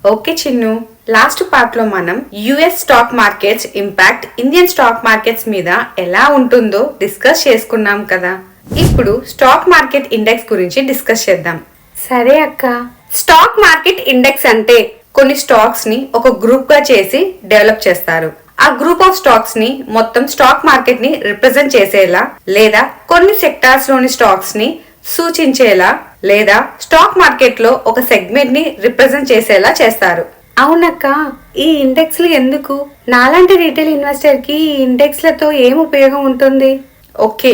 Okay Chinnu, last part లో మనం US stock markets impact Indian stock markets మీద ఎలా ఉంటుందో డిస్కస్ చేసుకున్నాం కదా. ఇప్పుడు స్టాక్ మార్కెట్ ఇండెక్స్ గురించి డిస్కస్ చేద్దాం. సరే అక్క. స్టాక్ మార్కెట్ ఇండెక్స్ అంటే కొన్ని స్టాక్స్ ని ఒక గ్రూప్ గా చేసి డెవలప్ చేస్తారు. ఆ గ్రూప్ ఆఫ్ స్టాక్స్ ని మొత్తం స్టాక్ మార్కెట్ ని రిప్రజెంట్ చేసేలా, లేదా కొన్ని సెక్టార్స్ లోని స్టాక్స్ ని సూచించేలా, లేదా స్టాక్ మార్కెట్ లో ఒక సెగ్మెంట్ ని రిప్రజెంట్ చేసేలా చేస్తారు. అవునక్క, ఈ ఇండెక్స్లు ఎందుకు? నాలాంటి రీటైల్ ఇన్వెస్టర్ కి ఈ ఇండెక్స్ లతో ఏం ఉపయోగం ఉంటుంది? ఓకే,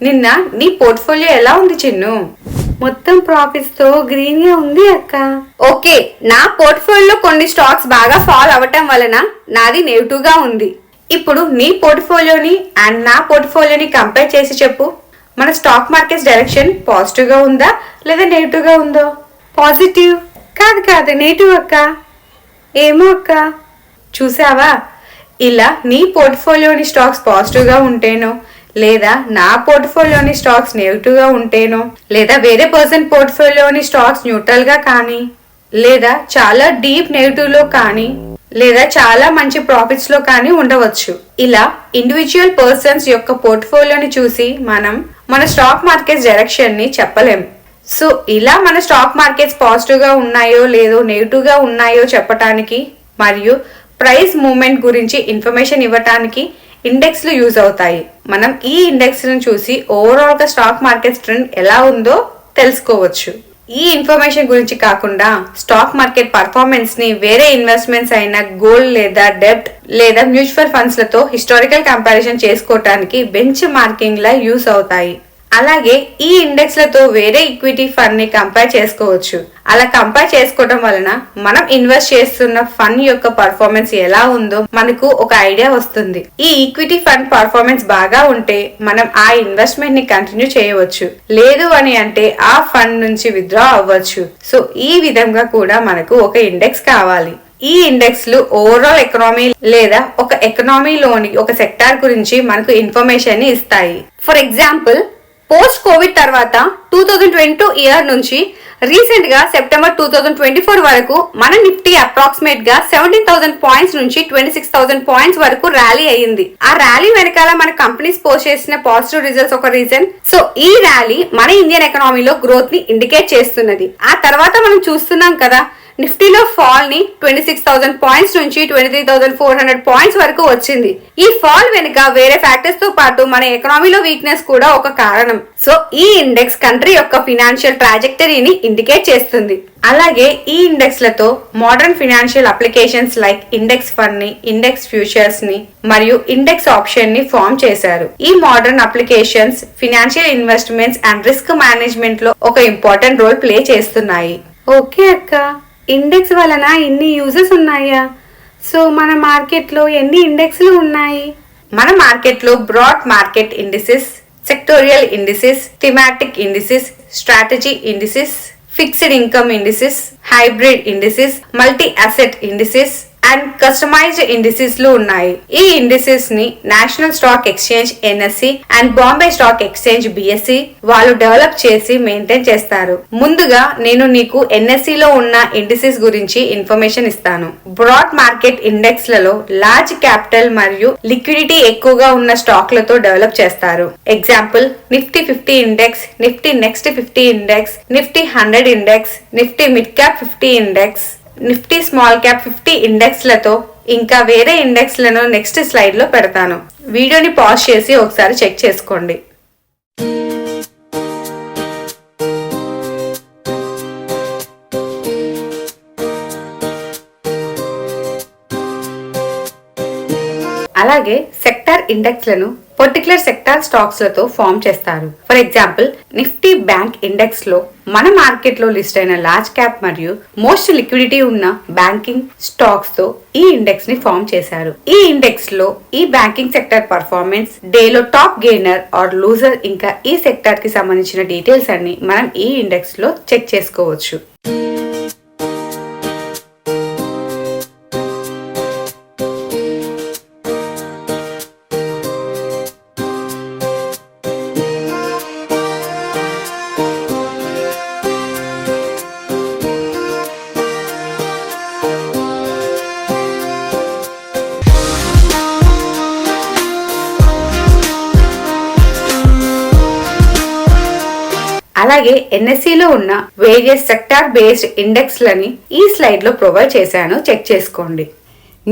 నిన్న నీ పోర్ట్ఫోలియో ఎలా ఉంది చిన్ను? మొత్తం ప్రాఫిట్స్ తో గ్రీన్ గా ఉంది అక్క. ఓకే, నా పోర్ట్ఫోలియోలో కొన్ని స్టాక్స్ బాగా ఫాల్ అవ్వటం వలన నాది నెగిటివ్ గా ఉంది. ఇప్పుడు నీ పోర్ట్ఫోలియోని అండ్ నా పోర్ట్ఫోలియోని కంపేర్ చేసి చెప్పు. మన స్టాక్ మార్కెట్ డైరెక్షన్ పాజిటివ్ గా ఉందా లేదా నెగిటివ్ గా ఉందో? పాజిటివ్. కాదు నెగిటివ్ అక్క. ఏమో అక్క. చూసావా, ఇలా నీ పోర్ట్ఫోలియోని స్టాక్స్ పాజిటివ్ గా ఉంటేనో, లేదా నా పోర్ట్ఫోలియోని స్టాక్స్ నెగిటివ్ గా ఉంటేనో, లేదా వేరే పర్సన్ పోర్ట్ఫోలియోని స్టాక్స్ న్యూట్రల్ గా కానీ, లేదా చాలా డీప్ నెగిటివ్ లో కానీ, లేదా చాలా మంచి ప్రాఫిట్స్ లో కానీ ఉండవచ్చు. ఇలా ఇండివిజువల్ పర్సన్స్ యొక్క పోర్ట్ఫోలియోని చూసి మనం మన స్టాక్ మార్కెట్ డైరెక్షన్ ని చెప్పలేం. సో ఇలా మన స్టాక్ మార్కెట్స్ పాజిటివ్ గా ఉన్నాయో లేదో నెగిటివ్ గా ఉన్నాయో చెప్పటానికి మరియు ప్రైస్ మూవ్మెంట్ గురించి ఇన్ఫర్మేషన్ ఇవ్వటానికి ఇండెక్స్ లు యూజ్ అవుతాయి. మనం ఈ ఇండెక్స్ ను చూసి ఓవరాల్ గా స్టాక్ మార్కెట్ ట్రెండ్ ఎలా ఉందో తెలుసుకోవచ్చు. ఈ ఇన్ఫర్మేషన్ గురించి కాకుండా స్టాక్ మార్కెట్ పర్ఫార్మెన్స్ ని వేరే ఇన్వెస్ట్మెంట్స్ అయిన గోల్డ్ లేదా డెబ్ట్ లేదా మ్యూచువల్ ఫండ్స్ లతో హిస్టారికల్ కంపారిజన్ చేసుకోవటానికి బెంచ్ మార్కింగ్ లా యూస్ అవుతాయి. అలాగే ఈ ఇండెక్స్ లతో వేరే ఈక్విటీ ఫండ్ ని కంపేర్ చేసుకోవచ్చు. అలా కంపేర్ చేసుకోవడం వలన మనం ఇన్వెస్ట్ చేస్తున్న ఫండ్ యొక్క పర్ఫార్మెన్స్ ఎలా ఉందో మనకు ఒక ఐడియా వస్తుంది. ఈ ఈక్విటీ ఫండ్ పర్ఫార్మెన్స్ బాగా ఉంటే మనం ఆ ఇన్వెస్ట్మెంట్ ని కంటిన్యూ చేయవచ్చు. లేదు అని అంటే ఆ ఫండ్ నుంచి విత్డ్రా అవ్వచ్చు. సో ఈ విధంగా కూడా మనకు ఒక ఇండెక్స్ కావాలి. ఈ ఇండెక్స్ లు ఓవరాల్ ఎకనామీ లేదా ఒక ఎకనామీలోని ఒక సెక్టార్ గురించి మనకు ఇన్ఫర్మేషన్ ని ఇస్తాయి. ఫర్ ఎగ్జాంపుల్, పోస్ట్ కోవిడ్ తర్వాత 2022 ఇయర్ నుంచి రీసెంట్ గా సెప్టెంబర్ 2024 వరకు మన నిఫ్టీ అప్రాక్సిమేట్ గా 17,000 పాయింట్స్ నుంచి 26,000 పాయింట్స్ వరకు ర్యాలీ అయ్యింది. ఆ ర్యాలీ వెనకాల మన కంపెనీస్ పోస్ట్ చేసిన పాజిటివ్ రిజల్ట్స్ ఒక రీజన్. సో ఈ ర్యాలీ మన ఇండియన్ ఎకనామీలో గ్రోత్ ని ఇండికేట్ చేస్తున్నది. ఆ తర్వాత మనం చూస్తున్నాం కదా, నిఫ్టీలో ఫాల్ ని 26,000 పాయింట్స్ నుంచి 23,400 పాయింట్స్ వరకు వచ్చింది. ఈ ఫాల్ వెనుక వేరే ఫ్యాక్టర్స్ తో పాటు మన ఎకనామీలో వీక్నెస్ కూడా ఒక కారణం. సో ఈ ఇండెక్స్ కంట్రీ యొక్క ఫినాన్షియల్ ట్రాజెక్టరీని ఇండికేట్ చేస్తుంది. అలాగే ఈ ఇండెక్స్ లతో modern financial applications like index fund ని, ఇండెక్స్ ఫ్యూచర్స్ ని మరియు ఇండెక్స్ ఆప్షన్ ని ఫామ్ చేశారు. ఈ modern applications financial investments and risk management లో ఒక ఇంపార్టెంట్ రోల్ ప్లే చేస్తున్నాయి. ఓకే అక్క, ఇండెక్స్ వలన ఇన్ని యూజెస్ ఉన్నాయా? సో మన మార్కెట్ లో ఎన్ని ఇండెక్స్లు ఉన్నాయి? మన మార్కెట్ లో broad market indices, sectoral indices, thematic indices, strategy indices, fixed income indices, hybrid indices, multi asset indices and customized indices లు ఉన్నాయి. ఈ ఇండిసెస్ ని national stock exchange NSE and Bombay stock exchange BSE వాళ్ళు డెవలప్ చేసి maintain చేస్తారు. ముందుగా నేను నీకు NSE లో ఉన్న ఇండిసెస్ గురించి ఇన్ఫర్మేషన్ ఇస్తాను. బ్రాడ్ మార్కెట్ ఇండెక్స్ లలో లార్జ్ క్యాపిటల్ మరియు లిక్విడిటీ ఎక్కువగా ఉన్న స్టాక్ లతో డెవలప్ చేస్తారు. Example, Nifty 50 index, Nifty next 50 index, Nifty 100 index, Nifty mid cap 50 index, Nifty small cap 50 index లతో ఇంకా వేరే ఇండెక్స్ లను నెక్స్ట్ స్లైడ్ లో పెడతాను. వీడియోని పాజ్ చేసి ఒకసారి చెక్ చేసుకోండి. అలాగే సెక్టార్ ఇండెక్స్ లను పర్టికులర్ సెక్టార్ స్టాక్స్ లతో ఫామ్ చేస్తారు. For example, Nifty bank index లో మన మార్కెట్ లో లిస్ట్ అయిన లార్జ్ క్యాప్ మరియు మోస్ట్ లిక్విడిటీ ఉన్న బ్యాంకింగ్ స్టాక్స్ తో ఈ ఇండెక్స్ ని ఫామ్ చేశారు. ఈ ఇండెక్స్ లో ఈ బ్యాంకింగ్ సెక్టర్ పర్ఫార్మెన్స్, డేలో టాప్ గెయినర్ ఆర్ లూజర్ ఇంకా ఈ సెక్టార్ కి సంబంధించిన డీటెయిల్స్ అన్ని మనం ఈ ఇండెక్స్ లో చెక్ చేసుకోవచ్చు. అలాగే ఎన్ఎస్సిలో ఉన్న వేరియస్ సెక్టార్ బేస్డ్ ఇండెక్స్లని ఈ స్లైడ్లో ప్రొవైడ్ చేశాను, చెక్ చేసుకోండి.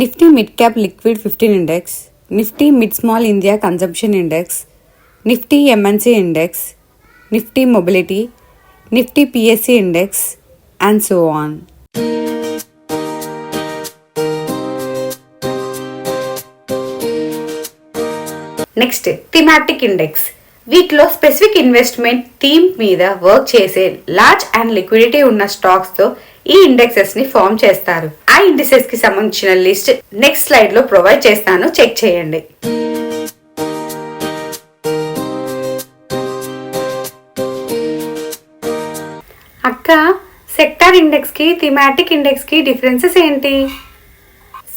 Nifty mid cap liquid 15 index, Nifty mid small India consumption index, Nifty MNC index, Nifty mobility, Nifty PSC index and so on. Next thematic index. వీటిలో specific investment theme మీద work చేసే large and liquidity ఉన్న stocks తో ఈ indexes ని form చేస్తారు. ఆ indices కి సంబంధించిన లిస్ట్ నెక్స్ట్ స్లైడ్ లో ప్రొవైడ్ చేస్తాను, చెక్ చేయండి. అక్క, సెక్టార్ ఇండెక్స్ కి థీమాటిక్ ఇండెక్స్ కి డిఫరెన్సెస్ ఏంటి?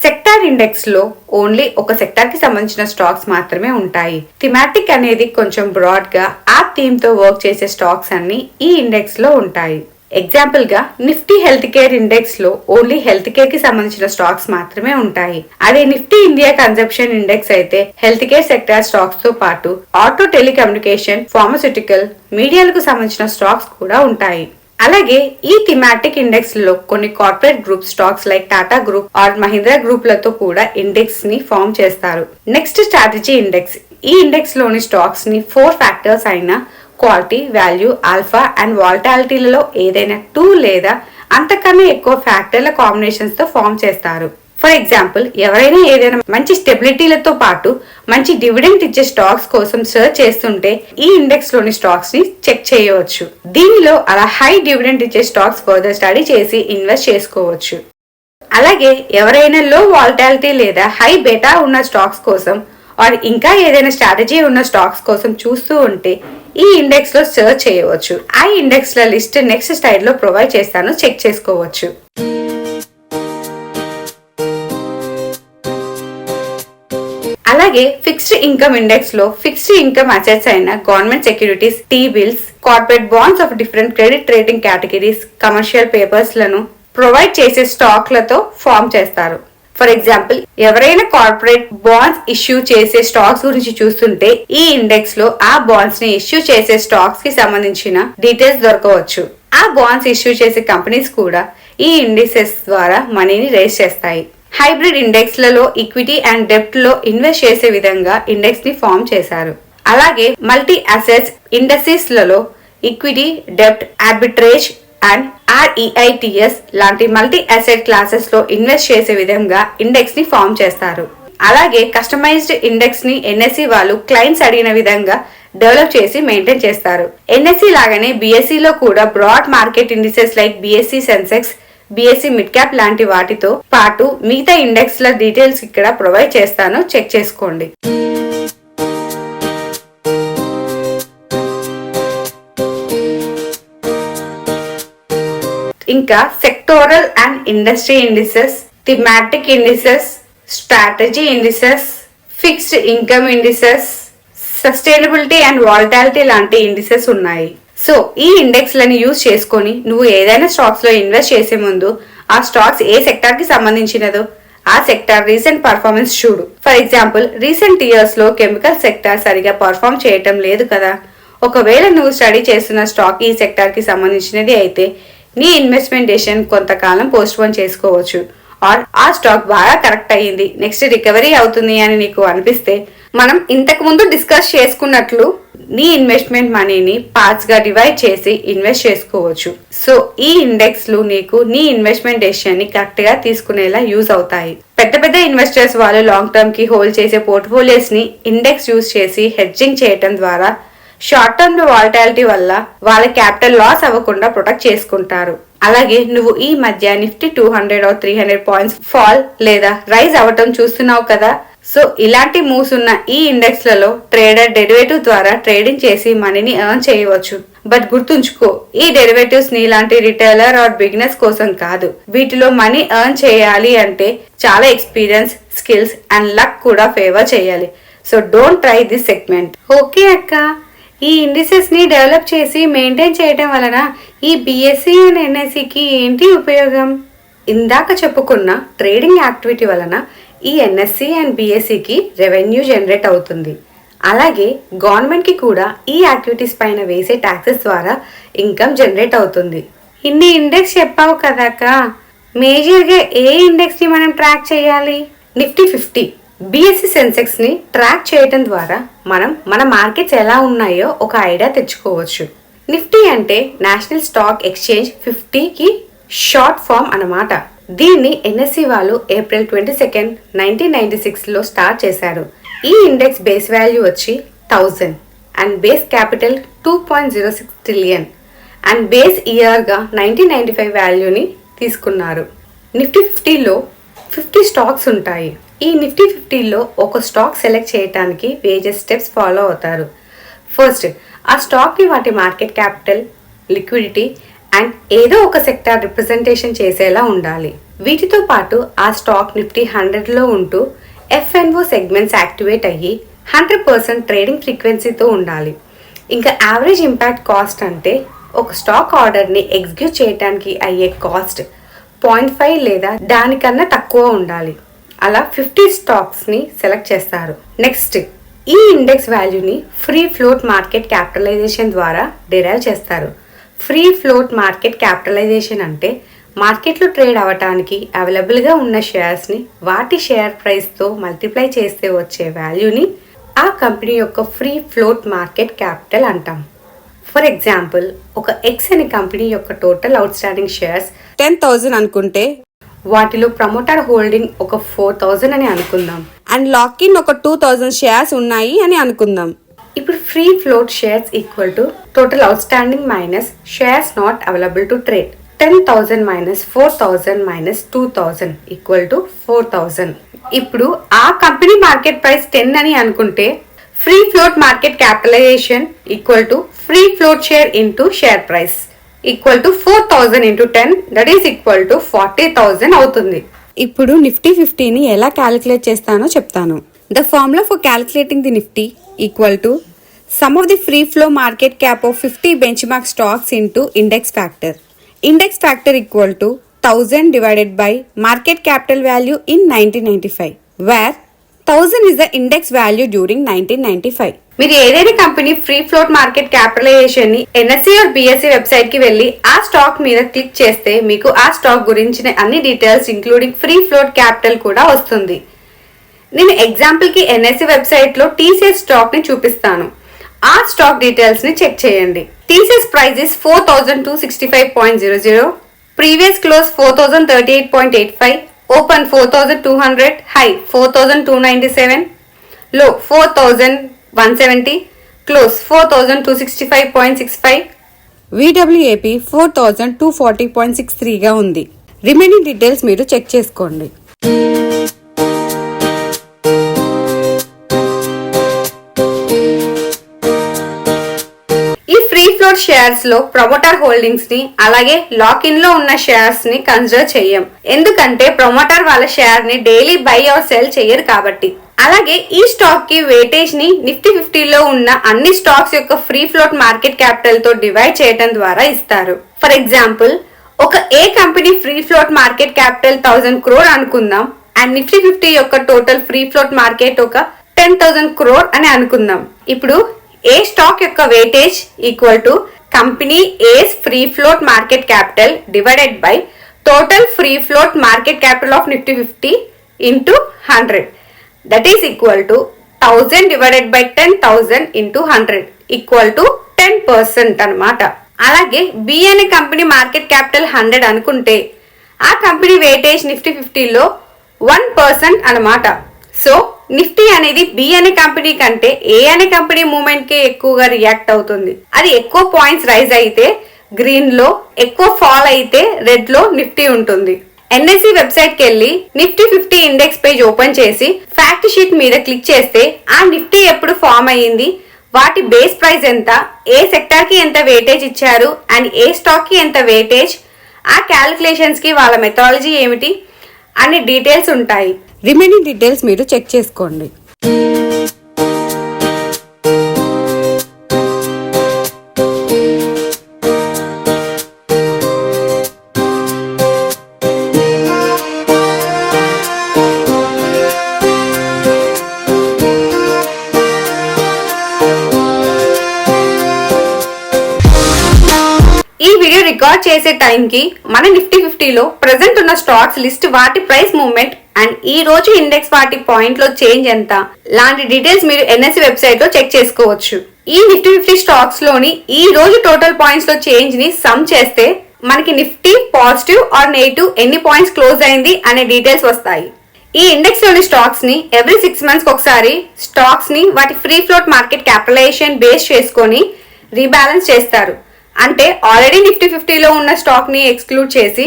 సెక్టార్ ఇండెక్స్ లో ఓన్లీ ఒక సెక్టార్ కి సంబంధించిన స్టాక్స్ మాత్రమే ఉంటాయి. థీమాటిక్ అనేది కొంచెం బ్రాడ్ గా ఆ థీమ్ తో వర్క్ చేసే స్టాక్స్ అన్ని ఈ ఇండెక్స్ లో ఉంటాయి. ఎగ్జాంపుల్ గా నిఫ్టీ హెల్త్ కేర్ ఇండెక్స్ లో ఓన్లీ హెల్త్ కేర్ కి సంబంధించిన స్టాక్స్ మాత్రమే ఉంటాయి. అదే నిఫ్టీ ఇండియా కన్జంప్షన్ ఇండెక్స్ అయితే హెల్త్ కేర్ సెక్టార్ స్టాక్స్ తో పాటు ఆటో, టెలికమ్యూనికేషన్, ఫార్మస్యూటికల్, మీడియాలకు సంబంధించిన స్టాక్స్ కూడా ఉంటాయి. అలాగే ఈ థీమాటిక్ ఇండెక్స్ లో కొన్ని corporate group stocks like Tata group or Mahindra group లతో కూడా ఇండెక్స్ ని ఫామ్ చేస్తారు. Next strategy index. ఈ ఇండెక్స్ లోని స్టాక్స్ ని 4 ఫ్యాక్టర్స్ అయిన క్వాలిటీ, వాల్యూ, ఆల్ఫా అండ్ వాలటాలిటీలలో ఏదైనా 2 లేదా అంతకన్నా ఎక్కువ ఫ్యాక్టర్ల కాంబినేషన్స్ తో ఫామ్ చేస్తారు. ఫర్ ఎగ్జాంపుల్, ఎవరైనా ఏదైనా మంచి స్టెబిలిటీలతో పాటు మంచి డివిడెంట్ ఇచ్చే స్టాక్స్ కోసం సర్చ్ చేస్తుంటే ఈ ఇండెక్స్ లోని స్టాక్స్ ని చెక్ చేయవచ్చు. దీనిలో అలా హై డివిడెంట్ ఇచ్చే స్టాక్స్ ఫర్దర్ స్టడీ చేసి ఇన్వెస్ట్ చేసుకోవచ్చు. అలాగే ఎవరైనా లో వాలటాలిటీ లేదా హై బేటా ఉన్న స్టాక్స్ కోసం ఆర్ ఇంకా ఏదైనా స్ట్రాటజీ ఉన్న స్టాక్స్ కోసం చూస్తూ ఉంటే ఈ ఇండెక్స్ లో సర్చ్ చేయవచ్చు. ఆ ఇండెక్స్ ల లిస్ట్ నెక్స్ట్ స్లైడ్ లో ప్రొవైడ్ చేస్తాను, చెక్ చేసుకోవచ్చు. అలాగే ఫిక్స్డ్ ఇన్కమ్ ఇండెక్స్ లో ఫిక్స్డ్ ఇన్కమ్ అసెట్స్ అయిన government securities, T bills, corporate bonds of different credit rating categories, commercial papers లను ప్రొవైడ్ చేసే స్టాక్లతో ఫామ్ చేస్తారు. ఫర్ ఎగ్జాంపుల్, ఎవరైనా కార్పొరేట్ బాండ్స్ ఇష్యూ చేసే స్టాక్స్ గురించి చూస్తుంటే ఈ ఇండెక్స్ లో ఆ బాండ్స్ ని ఇష్యూ చేసే స్టాక్స్ కి సంబంధించిన డీటెయిల్స్ దొరకవచ్చు. ఆ బాండ్స్ ఇష్యూ చేసే కంపెనీస్ కూడా ఈ ఇండిసెస్ ద్వారా మనీని రేస్ చేస్తాయి. హైబ్రిడ్ ఇండెక్స్ లలో ఈక్విటీ అండ్ డెప్ట్ లో ఇన్వెస్ట్ చేసే విధంగా ఇండెక్స్ ని ఫామ్ చేశారు. అలాగే మల్టీ అసెట్స్ ఇండెక్సెస్ లలో ఈక్విటీ, డెప్ట్, ఆర్బిట్రేజ్ అండ్ REITs లాంటి మల్టీ అసెట్ క్లాసెస్ లో ఇన్వెస్ట్ చేసే విధంగా ఇండెక్స్ ని ఫామ్ చేస్తారు. అలాగే కస్టమైజ్డ్ ఇండెక్స్ ని ఎన్ఎస్సి వాళ్ళు క్లయింట్స్ అడిగిన విధంగా డెవలప్ చేసి మెయింటైన్ చేస్తారు. ఎన్ఎస్సి లాగానే బిఎస్సి లో కూడా broad market indices like BSE Sensex, BSE mid cap లాంటి వాటితో పాటు మిగతా ఇండెక్స్ ల డీటెయిల్స్ ఇక్కడ ప్రొవైడ్ చేస్తాను, చెక్ చేసుకోండి. ఇంకా sectoral and industry indices, thematic indices, strategy indices, fixed income indices, sustainability and volatility లాంటి ఇండిసెస్ ఉన్నాయి. సో ఈ ఇండెక్స్ లను యూజ్ చేసుకొని నువ్వు ఏదైనా స్టాక్స్ లో ఇన్వెస్ట్ చేసే ముందు ఆ స్టాక్స్ ఏ సెక్టార్ కి సంబంధించినదో ఆ సెక్టార్ రీసెంట్ పర్ఫార్మెన్స్ చూడు. ఫర్ ఎగ్జాంపుల్, రీసెంట్ ఇయర్స్ లో కెమికల్ సెక్టార్ సరిగా పర్ఫార్మ్ చేయటం లేదు కదా. ఒకవేళ నువ్వు స్టడీ చేస్తున్న స్టాక్ ఈ సెక్టార్ కి సంబంధించినది అయితే నీ ఇన్వెస్ట్మెంట్ డెసిషన్ కొంతకాలం పోస్ట్ పోన్ చేసుకోవచ్చు. ఆర్ ఆ స్టాక్ బాగా కరెక్ట్ అయ్యింది, నెక్స్ట్ రికవరీ అవుతుంది అని నీకు అనిపిస్తే మనం ఇంతకు ముందు డిస్కస్ చేసుకున్నట్లు నీ ఇన్వెస్ట్మెంట్ మనీని పార్ట్స్ గా డివైడ్ చేసి ఇన్వెస్ట్ చేసుకోవచ్చు. సో ఈ ఇండెక్స్ లు నీకు నీ ఇన్వెస్ట్మెంట్ డెసిషన్ ని కరెక్ట్ గా తీసుకునేలా యూజ్ అవుతాయి. పెద్ద పెద్ద ఇన్వెస్టర్స్ వాళ్ళు లాంగ్ టర్మ్ కి హోల్డ్ చేసే పోర్ట్ఫోలియోస్ ని ఇండెక్స్ యూజ్ చేసి హెడ్జింగ్ చేయటం ద్వారా షార్ట్ టర్మ్ లో వాలటాలిటీ వల్ల వాళ్ళ క్యాపిటల్ లాస్ అవ్వకుండా ప్రొటెక్ట్ చేసుకుంటారు. అలాగే నువ్వు ఈ మధ్య నిఫ్టీ 200 or 300 పాయింట్స్ ఫాల్ లేదా రైజ్ అవ్వటం చూస్తున్నావు కదా. సో ఇలాంటి మూవ్స్ ఉన్న ఈ ఇండెక్స్ లలో ట్రేడర్ డెరివేటివ్ ద్వారా ట్రేడింగ్ చేసి మనీని ఎర్న్ చేయవచ్చు. బట్ గుర్తుంచుకో, ఈ డెరివేటివ్స్ ని ఇలాంటి రిటైలర్ ఆర్ బిగినర్స్ కోసం కాదు. వీటిలో మనీ ఎర్న్ చేయాలి అంటే చాలా ఎక్స్పీరియన్స్, స్కిల్స్ అండ్ లక్ కూడా ఫేవర్ చేయాలి. So don't try this segment. Okay అక్క, ఈ ఇండిసెస్ ని డెవలప్ చేసి మెయింటైన్ చేయడం వలన ఈ బిఎస్సి అండ్ ఎన్ఎస్సికి ఏంటి ఉపయోగం? ఇందాక చెప్పుకున్న ట్రేడింగ్ యాక్టివిటీ వలన ఈ ఎన్ఎస్సి అండ్ బిఎస్సికి రెవెన్యూ జనరేట్ అవుతుంది. అలాగే గవర్నమెంట్కి కూడా ఈ యాక్టివిటీస్ పైన వేసే ట్యాక్సెస్ ద్వారా ఇన్కమ్ జనరేట్ అవుతుంది. ఇన్ని ఇండెక్స్ చెప్పావు కదాక, మేజర్గా ఏ ఇండెక్స్ని మనం ట్రాక్ చేయాలి? నిఫ్టీ 50 బిఎస్సి సెన్సెక్స్ని ట్రాక్ చేయడం ద్వారా మనం మన మార్కెట్స్ ఎలా ఉన్నాయో ఒక ఐడియా తెచ్చుకోవచ్చు. నిఫ్టీ అంటే నేషనల్ స్టాక్ ఎక్స్చేంజ్ 50కి షార్ట్ ఫామ్ అన్నమాట. దీన్ని ఎన్ఎస్సి వాళ్ళు ఏప్రిల్ 22, 1996లో స్టార్ట్ చేశారు. ఈ ఇండెక్స్ బేస్ వాల్యూ వచ్చి 1000 and base capital 2.06 trillion and base ఇయర్గా 1995 వాల్యూని తీసుకున్నారు. నిఫ్టీ 50లో 50 స్టాక్స్ ఉంటాయి. ఈ నిఫ్టీ 50లో ఒక స్టాక్ సెలెక్ట్ చేయడానికి వేరియస్ స్టెప్స్ ఫాలో అవుతారు. ఫస్ట్, ఆ స్టాక్ని వాటి మార్కెట్ క్యాపిటల్, లిక్విడిటీ అండ్ ఏదో ఒక సెక్టార్ రిప్రజెంటేషన్ చేసేలా ఉండాలి. వీటితో పాటు ఆ స్టాక్ నిఫ్టీ 100లో ఉంటూ ఎఫ్ఎన్ఓ సెగ్మెంట్స్ యాక్టివేట్ అయ్యి 100% ట్రేడింగ్ ఫ్రీక్వెన్సీతో ఉండాలి. ఇంకా యావరేజ్ ఇంపాక్ట్ కాస్ట్ అంటే ఒక స్టాక్ ఆర్డర్ని ఎగ్జిక్యూట్ చేయడానికి అయ్యే కాస్ట్ 0.5 లేదా దానికన్నా తక్కువ ఉండాలి. అలా 50 స్టాక్స్ని సెలెక్ట్ చేస్తారు. నెక్స్ట్, ఈ ఇండెక్స్ వాల్యూని ఫ్రీ ఫ్లోట్ మార్కెట్ క్యాపిటలైజేషన్ ద్వారా డిరైవ్ చేస్తారు. ఫ్రీ ఫ్లోట్ మార్కెట్ క్యాపిటలైజేషన్ అంటే మార్కెట్లో ట్రేడ్ అవ్వటానికి అవైలబుల్గా ఉన్న షేర్స్ని వాటి షేర్ ప్రైస్తో మల్టిప్లై చేస్తే వచ్చే వాల్యూని ఆ కంపెనీ యొక్క ఫ్రీ ఫ్లోట్ మార్కెట్ క్యాపిటల్ అంటాం. ఫర్ ఎగ్జాంపుల్, ఒక ఎక్స్ అనే కంపెనీ యొక్క టోటల్ అవుట్ స్టాండింగ్ షేర్స్ 10,000 అనుకుంటే వాటిలో ప్రమోటర్ హోల్డింగ్ ఒక 4,000 అని అనుకుందాం అండ్ లాక్ ఇన్ ఒక 2,000 షేర్స్ ఉన్నాయి అని అనుకుందాం. ఇప్పుడు free float shares equal to total outstanding minus shares not available to trade. 10,000 minus 4,000 minus 2,000 equal to 4,000. ఇప్పుడు ఆ కంపెనీ మార్కెట్ ప్రైస్ 10 అని అనుకుంటే free float market capitalization equal to free float share into share price equal to 4,000 into 10 that is equal to 40,000 అవుతుంది. ఇప్పుడు నిఫ్టీ 50ని ఎలా calculate చేస్తానో చెప్తాను. The formula for calculating the Nifty equal to some of the free flow market cap of 50 bench mark stocks into index factor. Index factor equal to 1000 divided by market capital value in 1995, where 1000 is the index value during 1995. మీరు ఏదైనా company free float market capitalization ని NSE or BSE website కి వెళ్ళి ఆ stock మీద click చేస్తే మీకు ఆ స్టాక్ గురించిన అన్ని details including free float capital కూడా వస్తుంది. నేను ఎగ్జాంపుల్ కి ఎన్ఎస్సి వెబ్సైట్ లో టీసీఎస్ స్టాక్ ని చూపిస్తాను. ఆ స్టాక్ డీటెయిల్స్ ని చెక్ చేయండి. TCS price is 4,265.00, previous close 4,038.85, open 4,200, high 4,297, low 4,170, close 4,265.65, VWAP 4,240.63 గా ఉంది. రిమైనింగ్ డీటెయిల్స్ మీరు చెక్ చేసుకోండి. షేర్స్ లో ప్రమోటర్ హోల్డింగ్స్ ని అలాగే లాక్ ఇన్ లో ఉన్న షేర్స్ ని కన్సిడర్ చెయ్యం. ఎందుకంటే ప్రమోటర్ వాళ్ళ షేర్ ని డైలీ బై ఆర్ సెల్ చెయ్యరు కాబట్టి. అలాగే ఈ స్టాక్ కి వెయిటేజ్ ని నిఫ్టీ 50లో ఉన్న అన్ని స్టాక్స్ యొక్క ఫ్రీ ఫ్లోట్ మార్కెట్ క్యాపిటల్ తో డివైడ్ చేయడం ద్వారా ఇస్తారు. ఫర్ ఎగ్జాంపుల్, ఒక A company free float market capital 1000 crore అనుకుందాం అండ్ నిఫ్టీ 50 యొక్క టోటల్ ఫ్రీ ఫ్లోట్ మార్కెట్ ఒక 10,000 crore అని అనుకుందాం. ఇప్పుడు ఏ స్టాక్ యొక్క weightage equal to company's free float market capital divided by total free float market capital of Nifty 50 into 100 that is equal to 1000 divided by 10,000 into 100 equal to 10% అనమాట. అలాగే B అనే company market capital 100 అనుకుంటే ఆ company weightage Nifty 50లో 1% అనమాట. So Nifty అనేది B అనే company కంటే ఏ అనే కంపెనీ మూవ్మెంట్ కి ఎక్కువగా రియాక్ట్ అవుతుంది. అది ఎక్కువ పాయింట్స్ రైజ్ అయితే గ్రీన్ లో, ఎక్కువ ఫాల్ అయితే రెడ్ లో నిఫ్టీ ఉంటుంది. ఎన్ఎస్సి వెబ్సైట్ కి వెళ్ళి నిఫ్టీ 50 ఇండెక్స్ పేజ్ ఓపెన్ చేసి ఫ్యాక్ట్ షీట్ మీద క్లిక్ చేస్తే ఆ నిఫ్టీ ఎప్పుడు ఫామ్ అయ్యింది, వాటి బేస్ ప్రైస్ ఎంత, ఏ సెక్టార్ కి ఎంత వెయిటేజ్ ఇచ్చారు అండ్ ఏ స్టాక్ కి ఎంత వెయిటేజ్, ఆ క్యాలిక్యులేషన్స్ కి వాళ్ళ మెథడాలజీ ఏమిటి అనే డీటెయిల్స్ ఉంటాయి. రిమైనింగ్ డీటెయిల్స్ మీరు చెక్ చేసుకోండి. రికార్డ్ చేసే టైంకి మన నిఫ్టీ 50లో ప్రెసెంట్ ఉన్న స్టాక్స్ లిస్ట్, వాటి ప్రైస్ మూవ్మెంట్ అండ్ ఈ రోజు ఇండెక్స్ వాటి పాయింట్ లో చేంజ్ ఎంత లాంటి డీటెయిల్స్ మీరు ఎన్ఎస్సి వెబ్సైట్ లో చెక్ చేసుకోవచ్చు. ఈ నిఫ్టీ 50 స్టాక్స్ లోని ఈ రోజు టోటల్ పాయింట్స్ లో చేంజ్ ని సమ్ చేస్తే మనకి నిఫ్టీ పాజిటివ్ ఆర్ నెగిటివ్ ఎన్ని పాయింట్స్ క్లోజ్ అయింది అనే డీటెయిల్స్ వస్తాయి. ఈ ఇండెక్స్ లోని స్టాక్స్ ని ఎవ్రీ 6 months ఒకసారి స్టాక్స్ ని వాటి free float market capitalization base చేసుకొని రీబ్యాలెన్స్ చేస్తారు. అంటే ఆల్రెడీ నిఫ్టీ 50లో ఉన్న స్టాక్ ని ఎక్స్క్లూడ్ చేసి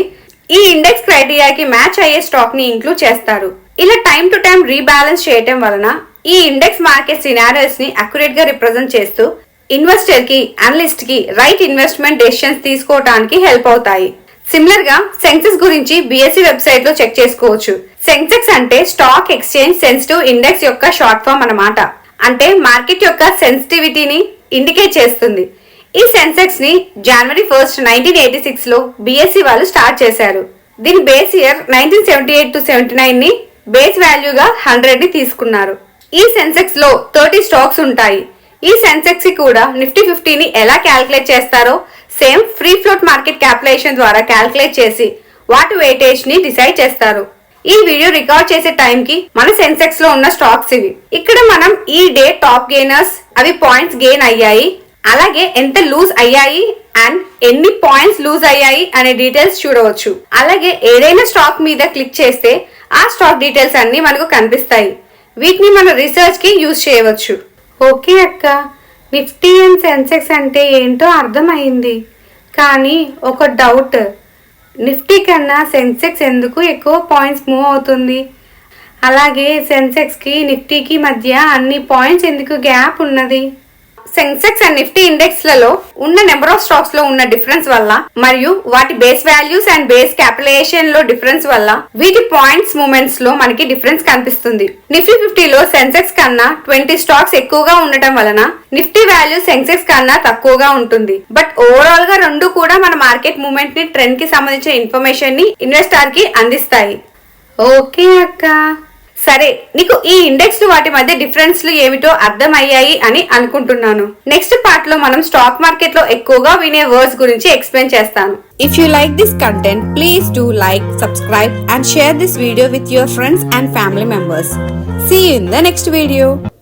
ఈ ఇండెక్స్ క్రైటీరియాకి మ్యాచ్ అయ్యే స్టాక్ ని ఇంక్లూడ్ చేస్తారు. ఇలా టైం టు టైం రీబ్యాలెన్స్ చేయటం వలన ఈ ఇండెక్స్ మార్కెట్ సినారియోస్ ని అక్యురేట్ గా రిప్రజెంట్ చేస్తూ ఇన్వెస్టర్ కి, అనలిస్ట్ కి రైట్ ఇన్వెస్ట్మెంట్ డెసిషన్స్ తీసుకోవడానికి హెల్ప్ అవుతాయి. సిమిలర్ గా సెన్సెక్స్ గురించి బిఎస్సి వెబ్సైట్ లో చెక్ చేసుకోవచ్చు. సెన్సెక్స్ అంటే స్టాక్ ఎక్స్చేంజ్ సెన్సిటివ్ ఇండెక్స్ యొక్క షార్ట్ ఫామ్ అన్నమాట. అంటే మార్కెట్ యొక్క సెన్సిటివిటీని ఇండికేట్ చేస్తుంది. ఈ సెన్సెక్స్ ని జనవరి 1st, 1986 లో బిఎస్సి వాళ్ళు స్టార్ట్ చేశారు. దీని బేస్ ఇయర్ 1978 to 79 ని బేస్ వాల్యూగా 100 ని తీసుకున్నారు. ఈ సెన్సెక్స్ లో 30 స్టాక్స్ ఉంటాయి. ఈ సెన్సెక్స్ కి కూడా నిఫ్టీ 50 ని ఎలా క్యాల్కులేట్ చేస్తారో same free float market capitalization ద్వారా క్యాల్కులేట్ చేసి వాటి వెయిటేజ్ ని డిసైడ్ చేస్తారు. ఈ వీడియో రికార్డ్ చేసే టైం కి మన సెన్సెక్స్ లో ఉన్న స్టాక్స్ ఇవి. ఇక్కడ మనం ఈ డే టాప్ గెయినర్స్, అవి పాయింట్స్ గెయిన్ అయ్యాయి, అలాగే ఎంత లూజ్ అయ్యాయి అండ్ ఎన్ని పాయింట్స్ లూజ్ అయ్యాయి అనే డీటెయిల్స్ చూడవచ్చు. అలాగే ఏదైనా స్టాక్ మీద క్లిక్ చేస్తే ఆ స్టాక్ డీటెయిల్స్ అన్ని మనకు కనిపిస్తాయి. వీటిని మన రీసెర్చ్ కి యూజ్ చేయవచ్చు. ఓకే అక్క, నిఫ్టీ అండ్ సెన్సెక్స్ అంటే ఏంటో అర్థమైంది. కానీ ఒక డౌట్, నిఫ్టీ కన్నా సెన్సెక్స్ ఎందుకు ఎక్కువ పాయింట్స్ మూవ్ అవుతుంది? అలాగే సెన్సెక్స్ కి నిఫ్టీకి మధ్య అన్ని పాయింట్స్ ఎందుకు గ్యాప్ ఉన్నది? సెన్సెక్స్ అండ్ నిఫ్టీ ఇండెక్స్ లలో ఉన్న నెంబర్ ఆఫ్ స్టాక్స్ లో ఉన్న డిఫరెన్స్ వల్ల మరియు వాటి base values and base capitalization లో డిఫరెన్స్ వల్ల వీటి పాయింట్స్ మూమెంట్స్ లో మనకి డిఫరెన్స్ కనిపిస్తుంది. నిఫ్టీ 50లో సెన్సెక్స్ కన్నా 20 స్టాక్స్ ఎక్కువగా ఉండటం వలన నిఫ్టీ వాల్యూ సెన్సెక్స్ కన్నా తక్కువగా ఉంటుంది. బట్ ఓవరాల్ గా రెండు కూడా మన మార్కెట్ మూవ్మెంట్ ని, ట్రెండ్ కి సంబంధించిన ఇన్ఫర్మేషన్ ని ఇన్వెస్టర్ కి అందిస్తాయి. ఓకే అక్క, సరే, నీకు ఈ ఇండెక్స్ వాటి మధ్య డిఫరెన్స్లు ఏమిటో అర్థం అయ్యాయి అని అనుకుంటున్నాను. నెక్స్ట్ పార్ట్ లో మనం స్టాక్ మార్కెట్ లో ఎక్కువగా వినే వర్డ్స్ గురించి ఎక్స్ప్లెయిన్ చేస్తాను. If you like this content, please do like, subscribe and share this video with your friends and family members. See you in the next video.